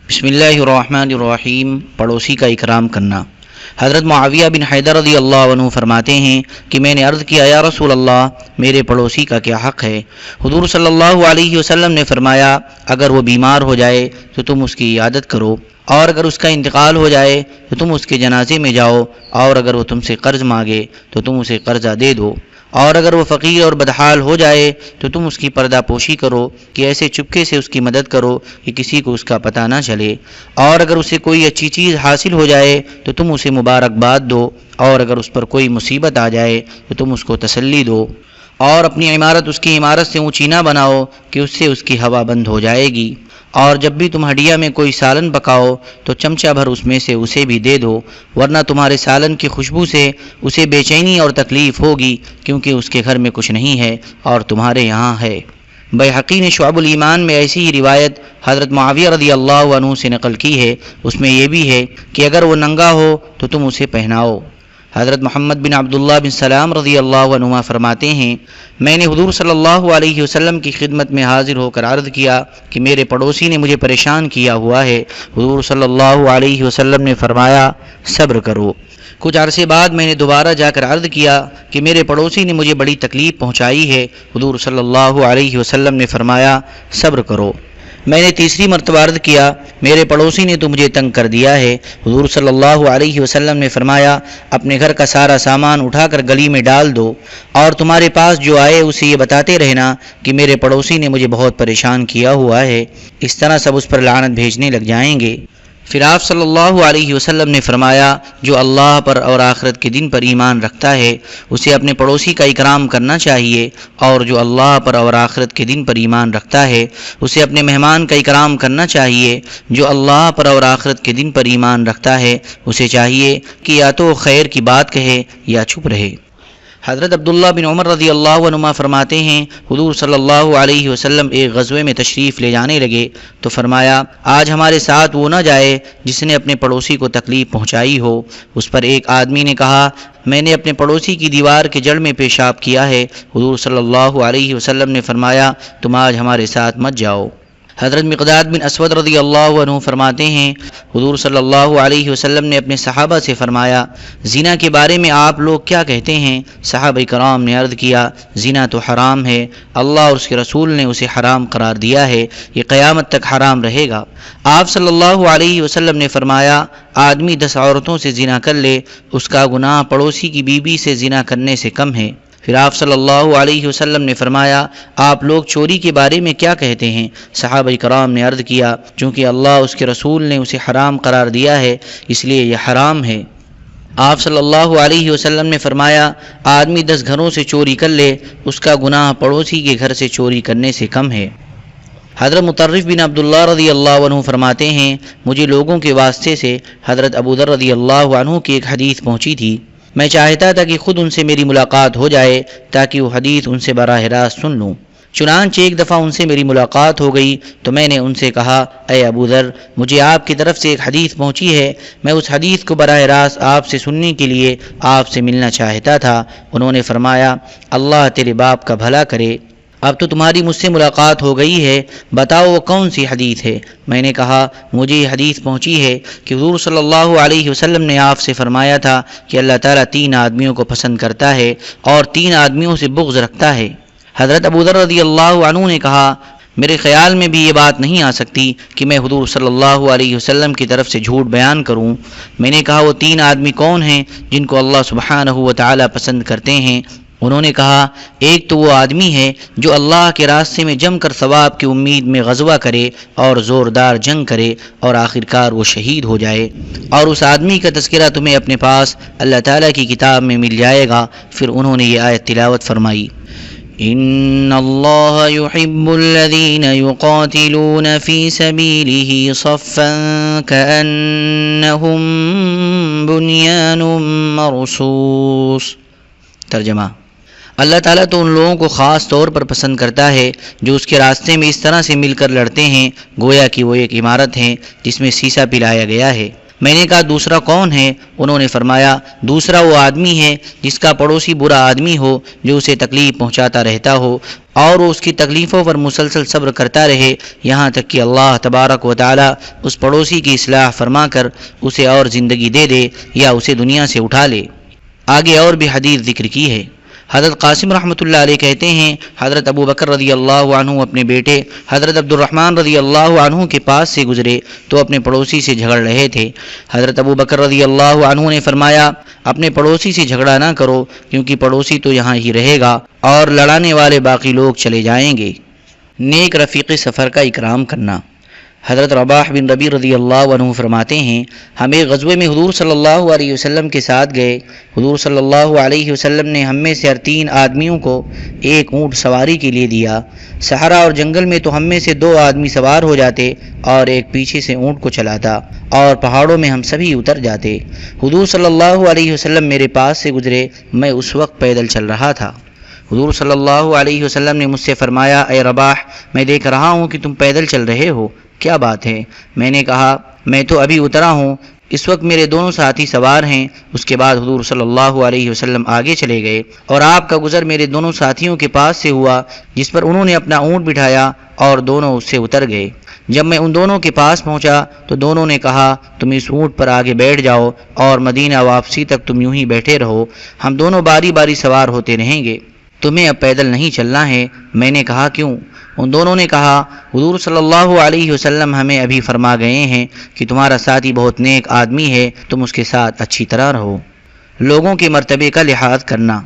بسم اللہ الرحمن الرحیم۔ پڑوسی کا اکرام کرنا۔ حضرت معاویہ بن حیدر رضی اللہ عنہ فرماتے ہیں کہ میں نے عرض کیا یا رسول اللہ، میرے پڑوسی کا کیا حق ہے؟ حضور صلی اللہ علیہ وسلم نے فرمایا، اگر وہ بیمار ہو جائے تو تم اس کی عیادت کرو، اور اگر اس کا انتقال ہو جائے تو تم اس کے جنازے میں جاؤ، اور اگر وہ تم سے قرض مانگے تو تم اسے قرضہ دے دو، اور اگر وہ فقیر اور بدحال ہو جائے تو تم اس کی پردہ پوشی کرو کہ ایسے چپکے سے اس کی مدد کرو کہ کسی کو اس کا پتہ نہ چلے، اور اگر اسے کوئی اچھی چیز حاصل ہو جائے تو تم اسے مبارکباد دو، اور اگر اس پر کوئی مصیبت آ جائے تو تم اس کو تسلی دو، اور اپنی عمارت اس کی عمارت سے اونچی نہ بناؤ کہ اس سے اس کی ہوا بند ہو جائے گی، اور جب بھی تم ہڈیا میں کوئی سالن پکاؤ تو چمچہ بھر اس میں سے اسے بھی دے دو، ورنہ تمہارے سالن کی خوشبو سے اسے بے چینی اور تکلیف ہوگی، کیونکہ اس کے گھر میں کچھ نہیں ہے اور تمہارے یہاں ہے۔ بیہقی نے شعب الایمان میں ایسی ہی روایت حضرت معاویہ رضی اللہ عنہ سے نقل کی ہے، اس میں یہ بھی ہے کہ اگر وہ ننگا ہو تو تم اسے پہناؤ۔ حضرت محمد بن عبداللہ بن سلام رضی اللہ عنہ فرماتے ہیں، میں نے حضور صلی اللہ علیہ وسلم کی خدمت میں حاضر ہو کر عرض کیا کہ میرے پڑوسی نے مجھے پریشان کیا ہوا ہے۔ حضور صلی اللہ علیہ وسلم نے فرمایا، صبر کرو۔ کچھ عرصے بعد میں نے دوبارہ جا کر عرض کیا کہ میرے پڑوسی نے مجھے بڑی تکلیف پہنچائی ہے۔ حضور صلی اللہ علیہ وسلم نے فرمایا، صبر کرو۔ میں نے تیسری مرتبہ عرض کیا، میرے پڑوسی نے تو مجھے تنگ کر دیا ہے۔ حضور صلی اللہ علیہ وسلم نے فرمایا، اپنے گھر کا سارا سامان اٹھا کر گلی میں ڈال دو، اور تمہارے پاس جو آئے اسے یہ بتاتے رہنا کہ میرے پڑوسی نے مجھے بہت پریشان کیا ہوا ہے، اس طرح سب اس پر لعنت بھیجنے لگ جائیں گے۔ پھر آپ صلی اللہ علیہ وسلم نے فرمایا، جو اللہ پر اور آخرت کے دن پر ایمان رکھتا ہے اسے اپنے پڑوسی کا اکرام کرنا چاہیے، اور جو اللہ پر اور آخرت کے دن پر ایمان رکھتا ہے اسے اپنے مہمان کا اکرام کرنا چاہیے۔ جو اللہ پر اور آخرت کے دن پر ایمان رکھتا ہے اسے چاہیے کہ یا تو خیر کی بات کہے یا چپ رہے۔ حضرت عبداللہ بن عمر رضی اللہ عنہما فرماتے ہیں، حضور صلی اللہ علیہ وسلم ایک غزوے میں تشریف لے جانے لگے تو فرمایا، آج ہمارے ساتھ وہ نہ جائے جس نے اپنے پڑوسی کو تکلیف پہنچائی ہو۔ اس پر ایک آدمی نے کہا، میں نے اپنے پڑوسی کی دیوار کے جڑ میں پیشاب کیا ہے۔ حضور صلی اللہ علیہ وسلم نے فرمایا، تم آج ہمارے ساتھ مت جاؤ۔ حضرت مقداد بن اسود رضی اللہ عنہ فرماتے ہیں، حضور صلی اللہ علیہ وسلم نے اپنے صحابہ سے فرمایا، زنا کے بارے میں آپ لوگ کیا کہتے ہیں؟ صحابہ کرام نے عرض کیا، زنا تو حرام ہے، اللہ اور اس کے رسول نے اسے حرام قرار دیا ہے، یہ قیامت تک حرام رہے گا۔ آپ صلی اللہ علیہ وسلم نے فرمایا، آدمی 10 عورتوں سے زنا کر لے، اس کا گناہ پڑوسی کی بیوی سے زنا کرنے سے کم ہے۔ پھر آپ صلی اللہ علیہ وسلم نے فرمایا، آپ لوگ چوری کے بارے میں کیا کہتے ہیں؟ صحابہ کرام نے عرض کیا، چونکہ اللہ اس کے رسول نے اسے حرام قرار دیا ہے اس لیے یہ حرام ہے۔ آپ صلی اللہ علیہ وسلم نے فرمایا، آدمی 10 گھروں سے چوری کر لے، اس کا گناہ پڑوسی کے گھر سے چوری کرنے سے کم ہے۔ حضرت مطرف بن عبداللہ رضی اللہ عنہ فرماتے ہیں، مجھے لوگوں کے واسطے سے حضرت ابوذر رضی اللہ عنہ کی ایک حدیث پہنچی تھی، میں چاہتا تھا کہ خود ان سے میری ملاقات ہو جائے تاکہ وہ حدیث ان سے براہ راست سن لوں۔ چنانچہ ایک دفعہ ان سے میری ملاقات ہو گئی تو میں نے ان سے کہا، اے ابوذر، مجھے آپ کی طرف سے ایک حدیث پہنچی ہے، میں اس حدیث کو براہ راست آپ سے سننے کے لیے آپ سے ملنا چاہتا تھا۔ انہوں نے فرمایا، اللہ تیرے باپ کا بھلا کرے، اب تو تمہاری مجھ سے ملاقات ہو گئی ہے، بتاؤ وہ کون سی حدیث ہے؟ میں نے کہا، مجھے یہ حدیث پہنچی ہے کہ حضور صلی اللہ علیہ وسلم نے آپ سے فرمایا تھا کہ اللہ تعالیٰ 3 آدمیوں کو پسند کرتا ہے اور 3 آدمیوں سے بغض رکھتا ہے۔ حضرت ابوذر رضی اللہ عنہ نے کہا، میرے خیال میں بھی یہ بات نہیں آ سکتی کہ میں حضور صلی اللہ علیہ وسلم کی طرف سے جھوٹ بیان کروں۔ میں نے کہا، وہ 3 آدمی کون ہیں جن کو اللہ سبحانہ و تعالیٰ پسند کرتے ہیں؟ انہوں نے کہا، ایک تو وہ آدمی ہے جو اللہ کے راستے میں جم کر ثواب کی امید میں غزوہ کرے اور زوردار جنگ کرے اور آخرکار وہ شہید ہو جائے، اور اس آدمی کا تذکرہ تمہیں اپنے پاس اللہ تعالیٰ کی کتاب میں مل جائے گا۔ پھر انہوں نے یہ آیت تلاوت فرمائی، ان اللہ یحب الذین یقاتلون فی سبیلہ صفا کأنہم بنیان مرصوص۔ ترجمہ، اللہ تعالیٰ تو ان لوگوں کو خاص طور پر پسند کرتا ہے جو اس کے راستے میں اس طرح سے مل کر لڑتے ہیں گویا کہ وہ ایک عمارت ہے جس میں سیسا پلایا گیا ہے۔ میں نے کہا دوسرا کون ہے؟ انہوں نے فرمایا دوسرا وہ آدمی ہے جس کا پڑوسی برا آدمی ہو جو اسے تکلیف پہنچاتا رہتا ہو اور وہ اس کی تکلیفوں پر مسلسل صبر کرتا رہے یہاں تک کہ اللہ تبارک و تعالی اس پڑوسی کی اصلاح فرما کر اسے اور زندگی دے دے یا اسے دنیا سے اٹھا لے۔ آگے اور بھی حدیث ذکر کی ہے۔ حضرت قاسم رحمۃ اللہ علیہ کہتے ہیں حضرت ابو بکر رضی اللہ عنہ اپنے بیٹے حضرت عبد الرحمن رضی اللہ عنہ کے پاس سے گزرے تو اپنے پڑوسی سے جھگڑ رہے تھے۔ حضرت ابو بکر رضی اللہ عنہ نے فرمایا اپنے پڑوسی سے جھگڑا نہ کرو کیونکہ پڑوسی تو یہاں ہی رہے گا اور لڑانے والے باقی لوگ چلے جائیں گے۔ نیک رفیق سفر کا اکرام کرنا۔ حضرت رباح بن ربیع رضی اللہ عنہ فرماتے ہیں ہم ایک غزوے میں حضور صلی اللہ علیہ وسلم کے ساتھ گئے۔ حضور صلی اللہ علیہ وسلم نے ہم میں سے 3 آدمیوں کو ایک اونٹ سواری کے لیے دیا۔ صحرا اور جنگل میں تو ہم میں سے 2 آدمی سوار ہو جاتے اور ایک پیچھے سے اونٹ کو چلاتا اور پہاڑوں میں ہم سبھی اتر جاتے۔ حضور صلی اللہ علیہ وسلم میرے پاس سے گزرے، میں اس وقت پیدل چل رہا تھا۔ حضور صلی اللہ علیہ وسلم نے مجھ سے فرمایا اے رباح میں دیکھ رہا ہوں کہ تم پیدل چل رہے ہو، کیا بات ہے؟ میں نے کہا میں تو ابھی اترا ہوں، اس وقت میرے دونوں ساتھی سوار ہیں۔ اس کے بعد حضور صلی اللہ علیہ وسلم آگے چلے گئے اور آپ کا گزر میرے دونوں ساتھیوں کے پاس سے ہوا جس پر انہوں نے اپنا اونٹ بٹھایا اور دونوں اس سے اتر گئے۔ جب میں ان دونوں کے پاس پہنچا تو دونوں نے کہا تم اس اونٹ پر آگے بیٹھ جاؤ اور مدینہ واپسی تک تم یوں ہی بیٹھے رہو، ہم دونوں باری باری سوار ہوتے رہیں گے، تمہیں اب پیدل نہیں چلنا ہے۔ میں نے کہا کیوں؟ ان دونوں نے کہا حضور صلی اللہ علیہ وسلم ہمیں ابھی فرما گئے ہیں کہ تمہارا ساتھی بہت نیک آدمی ہے، تم اس کے ساتھ اچھی طرح رہو۔ لوگوں کے مرتبے کا لحاظ کرنا۔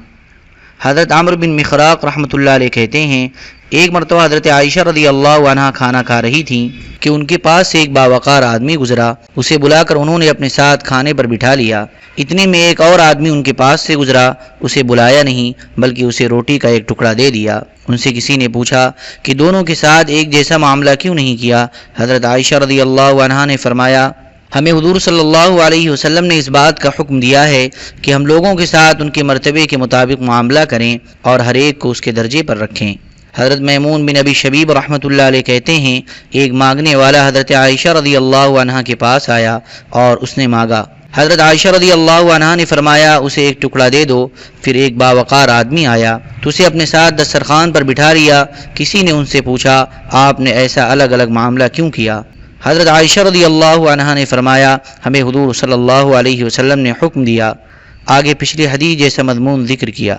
حضرت عمرو بن مخراق رحمۃ اللہ علیہ کہتے ہیں ایک مرتبہ حضرت عائشہ رضی اللہ عنہا کھانا کھا رہی تھیں کہ ان کے پاس سے ایک باوقار آدمی گزرا، اسے بلا کر انہوں نے اپنے ساتھ کھانے پر بٹھا لیا۔ اتنے میں ایک اور آدمی ان کے پاس سے گزرا، اسے بلایا نہیں بلکہ اسے روٹی کا ایک ٹکڑا دے دیا۔ ان سے کسی نے پوچھا کہ دونوں کے ساتھ ایک جیسا معاملہ کیوں نہیں کیا؟ حضرت عائشہ رضی اللہ عنہا نے فرمایا ہمیں حضور صلی اللہ علیہ وسلم نے اس بات کا حکم دیا ہے کہ ہم لوگوں کے ساتھ ان کے مرتبے کے مطابق معاملہ کریں اور ہر ایک کو اس کے درجے پر رکھیں۔ حضرت میمون بن ابی شبیب رحمۃ اللہ علیہ کہتے ہیں ایک مانگنے والا حضرت عائشہ رضی اللہ عنہا کے پاس آیا اور اس نے مانگا۔ حضرت عائشہ رضی اللہ عنہا نے فرمایا اسے ایک ٹکڑا دے دو۔ پھر ایک باوقار آدمی آیا تو اسے اپنے ساتھ دسترخوان پر بٹھا لیا۔ کسی نے ان سے پوچھا آپ نے ایسا الگ الگ معاملہ کیوں کیا؟ حضرت عائشہ رضی اللہ عنہا نے فرمایا ہمیں حضور صلی اللہ علیہ وسلم نے حکم دیا۔ آگے پچھلی حدیث جیسا مضمون ذکر کیا۔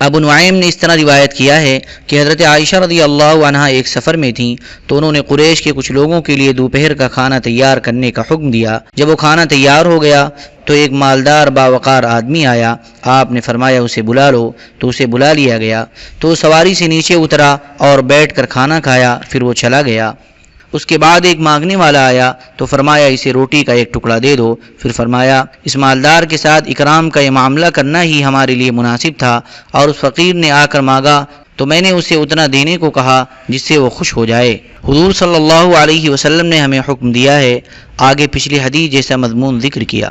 ابو نعیم نے اس طرح روایت کیا ہے کہ حضرت عائشہ رضی اللہ عنہا ایک سفر میں تھیں تو انہوں نے قریش کے کچھ لوگوں کے لیے دوپہر کا کھانا تیار کرنے کا حکم دیا۔ جب وہ کھانا تیار ہو گیا تو ایک مالدار باوقار آدمی آیا، آپ نے فرمایا اسے بلا لو، تو اسے بلا لیا گیا تو سواری سے نیچے اترا اور بیٹھ کر کھانا کھایا، پھر وہ چلا گیا۔ اس کے بعد ایک مانگنے والا آیا تو فرمایا اسے روٹی کا ایک ٹکڑا دے دو۔ پھر فرمایا اس مالدار کے ساتھ اکرام کا یہ معاملہ کرنا ہی ہمارے لیے مناسب تھا، اور اس فقیر نے آ کر مانگا تو میں نے اسے اتنا دینے کو کہا جس سے وہ خوش ہو جائے۔ حضور صلی اللہ علیہ وسلم نے ہمیں حکم دیا ہے۔ آگے پچھلی حدیث جیسا مضمون ذکر کیا۔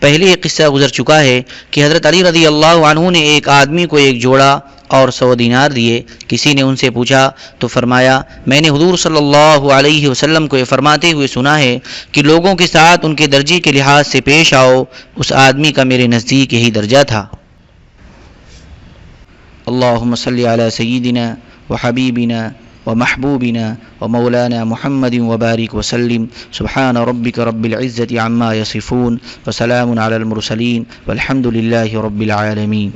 پہلے ایک قصہ گزر چکا ہے کہ حضرت علی رضی اللہ عنہ نے ایک آدمی کو ایک جوڑا اور 100 دینار دیے۔ کسی نے ان سے پوچھا تو فرمایا میں نے حضور صلی اللہ علیہ وسلم کو یہ فرماتے ہوئے سنا ہے کہ لوگوں کے ساتھ ان کے درجے کے لحاظ سے پیش آؤ۔ اس آدمی کا میرے نزدیک یہی درجہ تھا۔ اللہم صلی علی سیدنا وحبیبنا ومحبوبنا ومولانا محمد وبارک وسلم۔ سبحان ربک رب العزة عما یصفون وسلام علی المرسلین والحمد للہ رب العالمین۔